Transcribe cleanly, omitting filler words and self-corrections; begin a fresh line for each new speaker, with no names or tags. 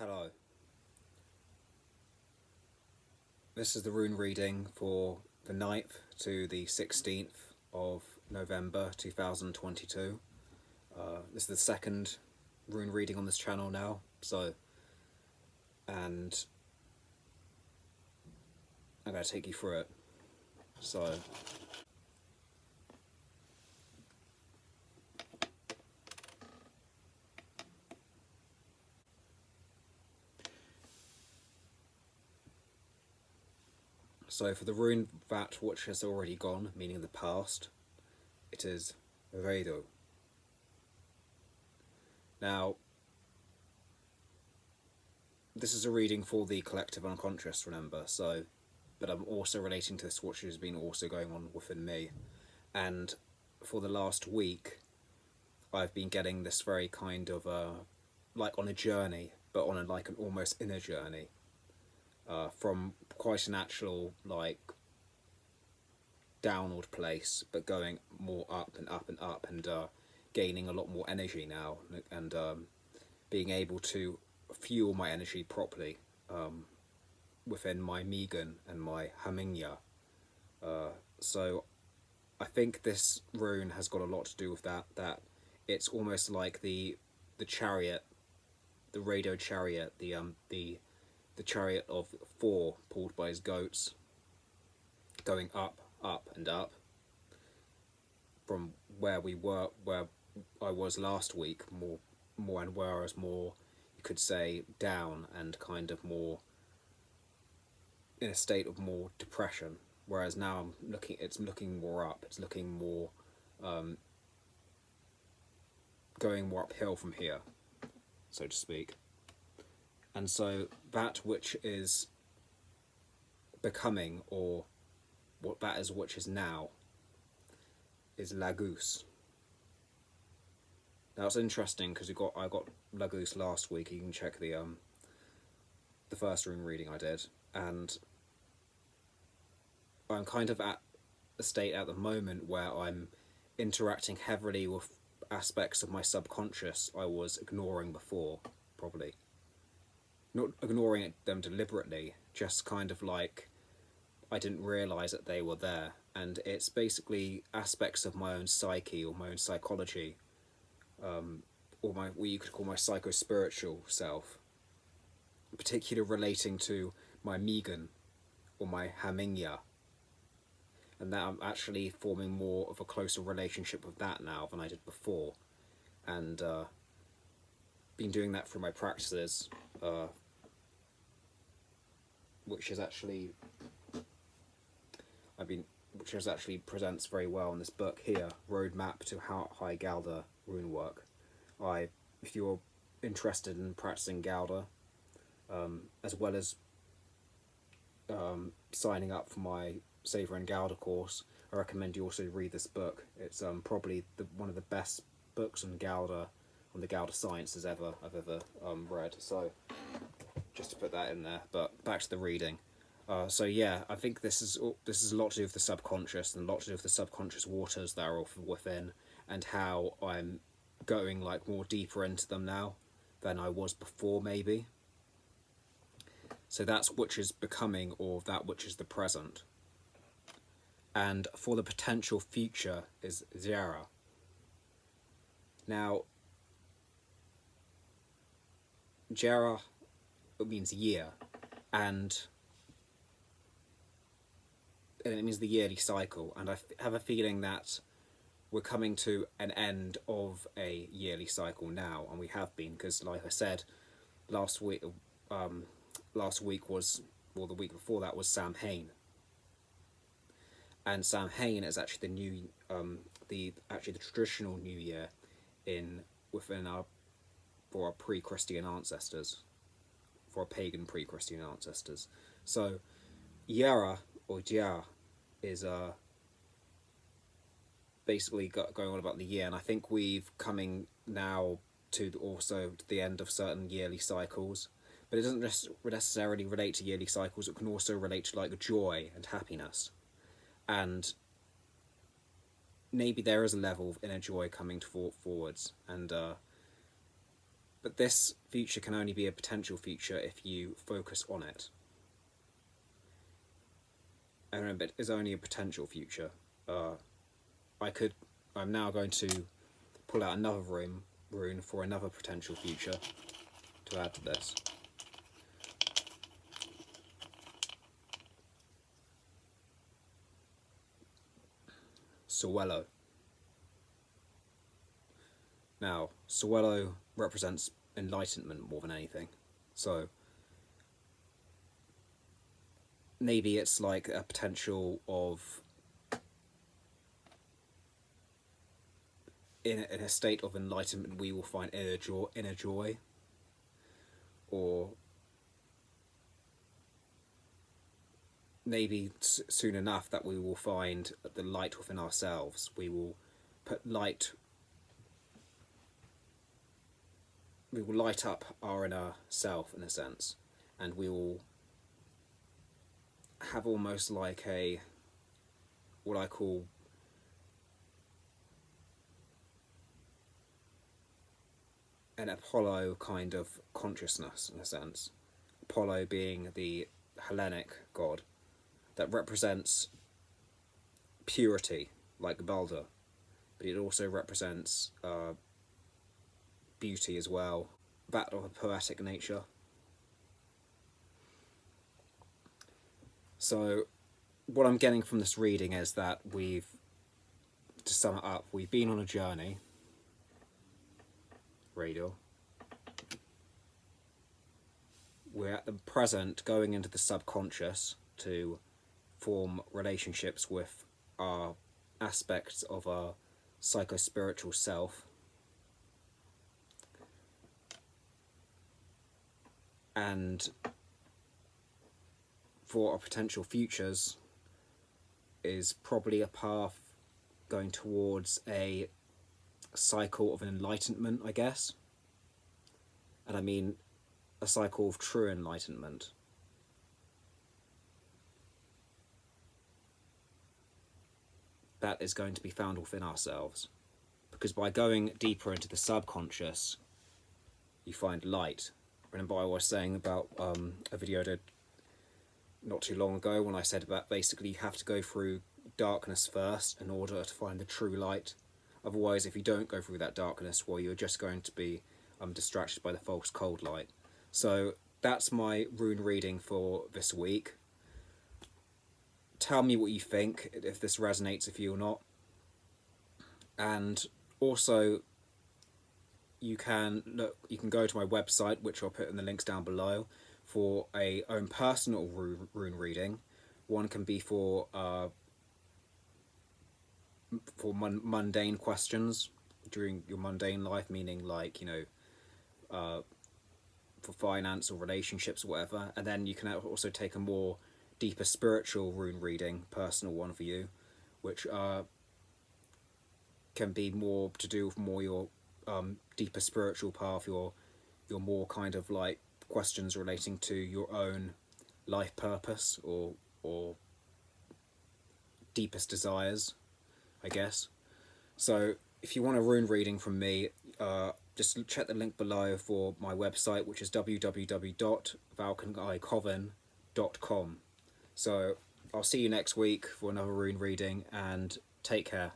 Hello. This is the rune reading for the 9th to the 16th of November 2022. This is the second rune reading on this channel now, and I'm going to take you through it. So for the rune that which has already gone, meaning the past, it is Redo. Now, this is a reading for the collective unconscious, remember, but I'm also relating to this which has been also going on within me. And for the last week, I've been getting this very kind of, like on a journey, but on like an almost inner journey, from quite an actual, like, downward place, but going more up and up and up, and gaining a lot more energy now, and being able to fuel my energy properly within my Megan and my Hamingya. So I think this rune has got a lot to do with that it's almost like the chariot, the radio chariot, the chariot of 4 pulled by his goats, going up and up from where I was last week, more and where I was more, you could say, down and kind of more in a state of more depression, whereas now it's looking more up, it's looking more going more uphill from here, so to speak. And so that which is becoming, or what that is which is now, is Lagoose. Now it's interesting because I got Lagoose last week. You can check the first rune reading I did, and I'm kind of at a state at the moment where I'm interacting heavily with aspects of my subconscious I was ignoring before, probably. Not ignoring them deliberately, just kind of like I didn't realise that they were there. And it's basically aspects of my own psyche or my own psychology, or what you could call my psycho-spiritual self, particularly relating to my Megan or my Hamingya, and that I'm actually forming more of a closer relationship with that now than I did before, and been doing that through my practices, which actually presents very well in this book here, Roadmap to High Galdr Rune Work. If you're interested in practicing Galdr, as well as signing up for my Savor in Galdr course, I recommend you also read this book. It's probably one of the best books on Galdr, on the Galdr sciences I've ever read. So just to put that in there. But back to the reading. So yeah, I think this is a lot to do with the subconscious, and a lot to do with the subconscious waters that are within, and how I'm going like more deeper into them now than I was before, maybe. So that's which is becoming, or that which is the present. And for the potential future is Zara. Now, Jara, it means year, and it means the yearly cycle, and I have a feeling that we're coming to an end of a yearly cycle now, and we have been, because like I said, last week was, or the week before that was Samhain, and Samhain is actually the new, the traditional New Year for our pre-Christian ancestors, for our pagan pre-Christian ancestors. So Yara, or Jia, is basically going on about the year, and I think we've coming now to the end of certain yearly cycles, but it doesn't necessarily relate to yearly cycles. It can also relate to like joy and happiness, and maybe there is a level of inner joy coming forwards, and But this future can only be a potential future if you focus on it. And remember, it is only a potential future. I'm now going to pull out another rune for another potential future to add to this. Suelo. Now, Suelo represents enlightenment more than anything. So maybe it's like a potential of in a state of enlightenment we will find inner joy, or maybe soon enough that we will find the light within ourselves. We will light up our inner self in a sense, and we will have almost like what I call an Apollo kind of consciousness in a sense. Apollo being the Hellenic god that represents purity, like Balder, but it also represents beauty as well, that of a poetic nature. So what I'm getting from this reading is that to sum it up, we've been on a journey, Radial. We're at the present going into the subconscious to form relationships with our aspects of our psycho-spiritual self. And for our potential futures is probably a path going towards a cycle of enlightenment, I guess. And I mean a cycle of true enlightenment. That is going to be found within ourselves. Because by going deeper into the subconscious, you find light. Remember I was saying about a video I did not too long ago when I said about basically you have to go through darkness first in order to find the true light. Otherwise, if you don't go through that darkness, well, you're just going to be distracted by the false cold light. So that's my rune reading for this week. Tell me what you think, if this resonates with you or not. And also, you can go to my website, which I'll put in the links down below, for a own personal rune reading. One can be for mundane questions during your mundane life, meaning like, for finance or relationships or whatever. And then you can also take a more deeper spiritual rune reading, personal one for you, which can be more to do with more your deeper spiritual path, your more kind of like questions relating to your own life purpose or deepest desires, I guess. So if you want a rune reading from me, just check the link below for my website, which is www.valkenaicoven.com. So I'll see you next week for another rune reading, and take care.